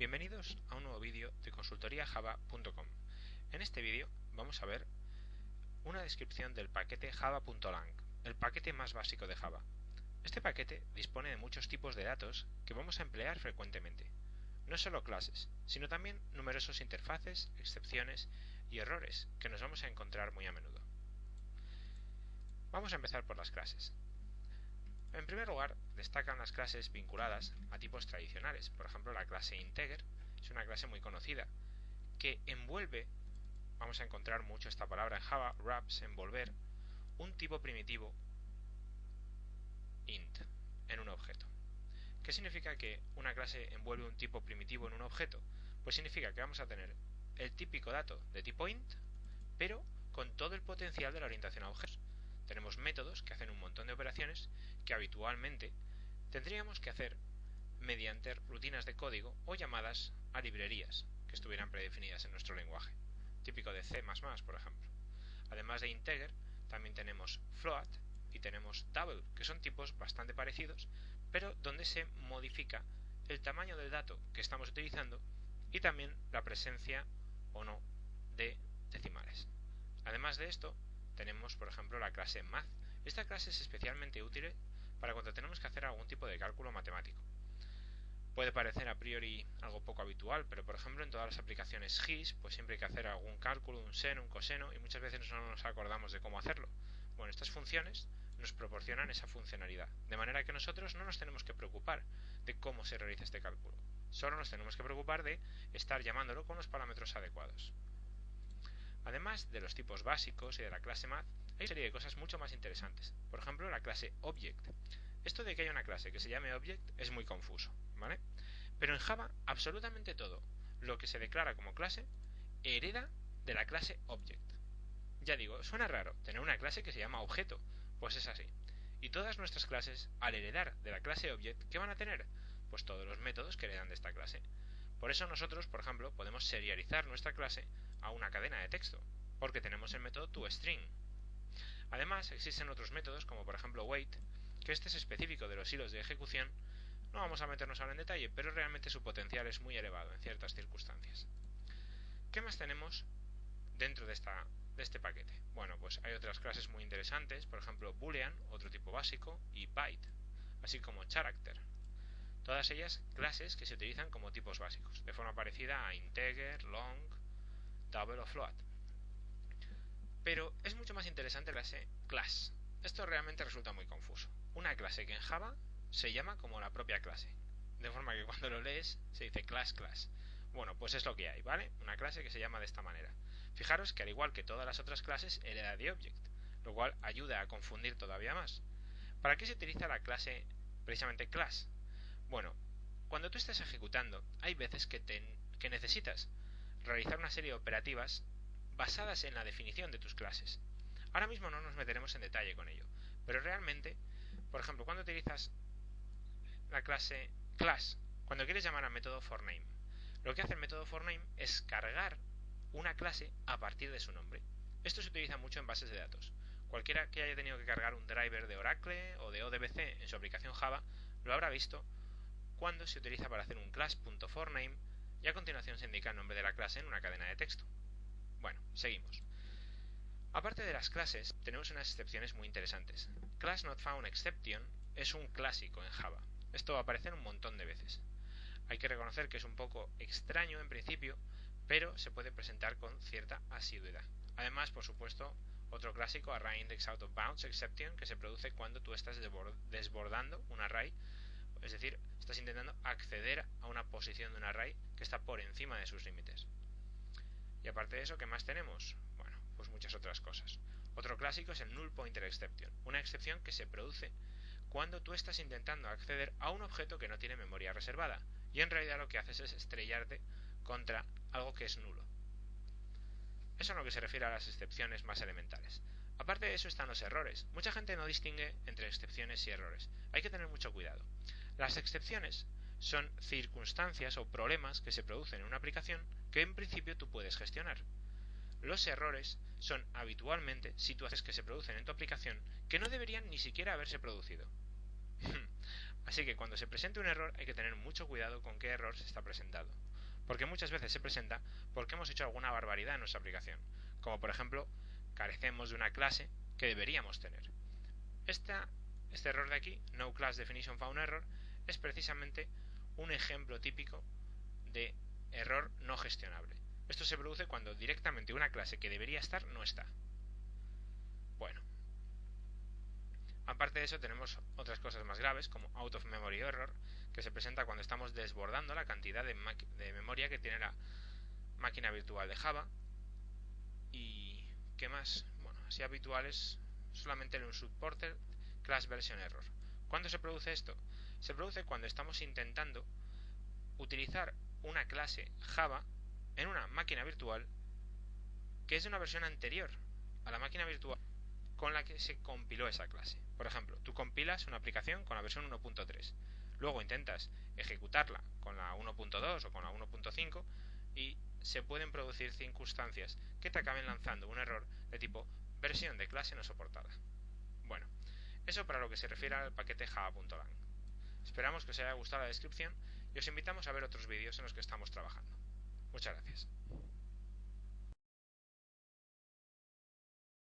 Bienvenidos a un nuevo vídeo de consultoriajava.com. En este vídeo vamos a ver una descripción del paquete java.lang, el paquete más básico de Java. Este paquete dispone de muchos tipos de datos que vamos a emplear frecuentemente. No solo clases, sino también numerosos interfaces, excepciones y errores que nos vamos a encontrar muy a menudo. Vamos a empezar por las clases. En primer lugar, destacan las clases vinculadas a tipos tradicionales. Por ejemplo, la clase integer es una clase muy conocida que envuelve, vamos a encontrar mucho esta palabra en Java, wraps, envolver, un tipo primitivo int en un objeto. ¿Qué significa que una clase envuelve un tipo primitivo en un objeto? Pues significa que vamos a tener el típico dato de tipo int, pero con todo el potencial de la orientación a objetos. Tenemos métodos que hacen un montón de operaciones que habitualmente tendríamos que hacer mediante rutinas de código o llamadas a librerías que estuvieran predefinidas en nuestro lenguaje, típico de C++, por ejemplo. Además de integer, también tenemos float y tenemos double, que son tipos bastante parecidos, pero donde se modifica el tamaño del dato que estamos utilizando y también la presencia o no de decimales. Además de esto, tenemos, por ejemplo, la clase math. Esta clase es especialmente útil para cuando tenemos que hacer algún tipo de cálculo matemático. Puede parecer a priori algo poco habitual, pero por ejemplo en todas las aplicaciones GIS, pues siempre hay que hacer algún cálculo, un seno, un coseno, y muchas veces no nos acordamos de cómo hacerlo. Bueno, estas funciones nos proporcionan esa funcionalidad, de manera que nosotros no nos tenemos que preocupar de cómo se realiza este cálculo. Solo nos tenemos que preocupar de estar llamándolo con los parámetros adecuados. Además de los tipos básicos y de la clase math, hay una serie de cosas mucho más interesantes. Por ejemplo, la clase object. Esto de que haya una clase que se llame object es muy confuso, ¿vale? Pero en Java, absolutamente todo lo que se declara como clase hereda de la clase object. Ya digo, suena raro tener una clase que se llama objeto, pues es así. Y todas nuestras clases, al heredar de la clase object, ¿qué van a tener? Pues todos los métodos que heredan de esta clase. Por eso nosotros, por ejemplo, podemos serializar nuestra clase a una cadena de texto, porque tenemos el método toString. Además, existen otros métodos, como por ejemplo wait, que este es específico de los hilos de ejecución. No vamos a meternos ahora en detalle, pero realmente su potencial es muy elevado en ciertas circunstancias. ¿Qué más tenemos dentro de este paquete? Bueno, pues hay otras clases muy interesantes, por ejemplo boolean, otro tipo básico, y byte, así como character. Todas ellas clases que se utilizan como tipos básicos, de forma parecida a integer, long, double o float. Pero es mucho más interesante la clase class. Esto realmente resulta muy confuso. Una clase que en Java se llama como la propia clase, de forma que cuando lo lees se dice class. Bueno, pues es lo que hay, ¿vale? Una clase que se llama de esta manera. Fijaros que al igual que todas las otras clases, hereda de object, lo cual ayuda a confundir todavía más. ¿Para qué se utiliza la clase precisamente class? Bueno, cuando tú estás ejecutando, hay veces que necesitas realizar una serie de operativas basadas en la definición de tus clases. Ahora mismo no nos meteremos en detalle con ello, pero realmente, por ejemplo, cuando utilizas la clase class, cuando quieres llamar al método forName, lo que hace el método forName es cargar una clase a partir de su nombre. Esto se utiliza mucho en bases de datos. Cualquiera que haya tenido que cargar un driver de Oracle o de ODBC en su aplicación Java lo habrá visto cuando se utiliza para hacer un class.forName y a continuación se indica el nombre de la clase en una cadena de texto. Bueno, seguimos. Aparte de las clases, tenemos unas excepciones muy interesantes. ClassNotFoundException es un clásico en Java. Esto va a aparecer un montón de veces. Hay que reconocer que es un poco extraño en principio, pero se puede presentar con cierta asiduidad. Además, por supuesto, otro clásico, ArrayIndexOutOfBoundsException, que se produce cuando tú estás desbordando un array, es decir, estás intentando acceder a una posición de un array que está por encima de sus límites. Y aparte de eso, ¿qué más tenemos? Bueno, pues muchas otras cosas. Otro clásico es el NullPointerException, una excepción que se produce cuando tú estás intentando acceder a un objeto que no tiene memoria reservada, y en realidad lo que haces es estrellarte contra algo que es nulo. Eso es lo que se refiere a las excepciones más elementales. Aparte de eso están los errores. Mucha gente no distingue entre excepciones y errores. Hay que tener mucho cuidado. Las excepciones son circunstancias o problemas que se producen en una aplicación que en principio tú puedes gestionar. Los errores son habitualmente situaciones que se producen en tu aplicación que no deberían ni siquiera haberse producido. Así que cuando se presente un error hay que tener mucho cuidado con qué error se está presentando. porque muchas veces se presenta porque hemos hecho alguna barbaridad en nuestra aplicación, como por ejemplo, carecemos de una clase que deberíamos tener. Este error de aquí, No Class Definition Found Error, es precisamente un ejemplo típico de error no gestionable. Esto se produce cuando directamente una clase que debería estar no está. Bueno, aparte de eso tenemos otras cosas más graves como Out of Memory Error, que se presenta cuando estamos desbordando la cantidad de memoria que tiene la máquina virtual de Java. ¿Y qué más? Bueno, así habituales, solamente el Unsupported Class Version Error. ¿Cuándo se produce esto? Se produce cuando estamos intentando utilizar una clase Java en una máquina virtual que es de una versión anterior a la máquina virtual con la que se compiló esa clase. Por ejemplo, tú compilas una aplicación con la versión 1.3, luego intentas ejecutarla con la 1.2 o con la 1.5 y se pueden producir circunstancias que te acaben lanzando un error de tipo versión de clase no soportada. Bueno, eso para lo que se refiere al paquete java.lang. Esperamos que os haya gustado la descripción y os invitamos a ver otros vídeos en los que estamos trabajando. Muchas gracias.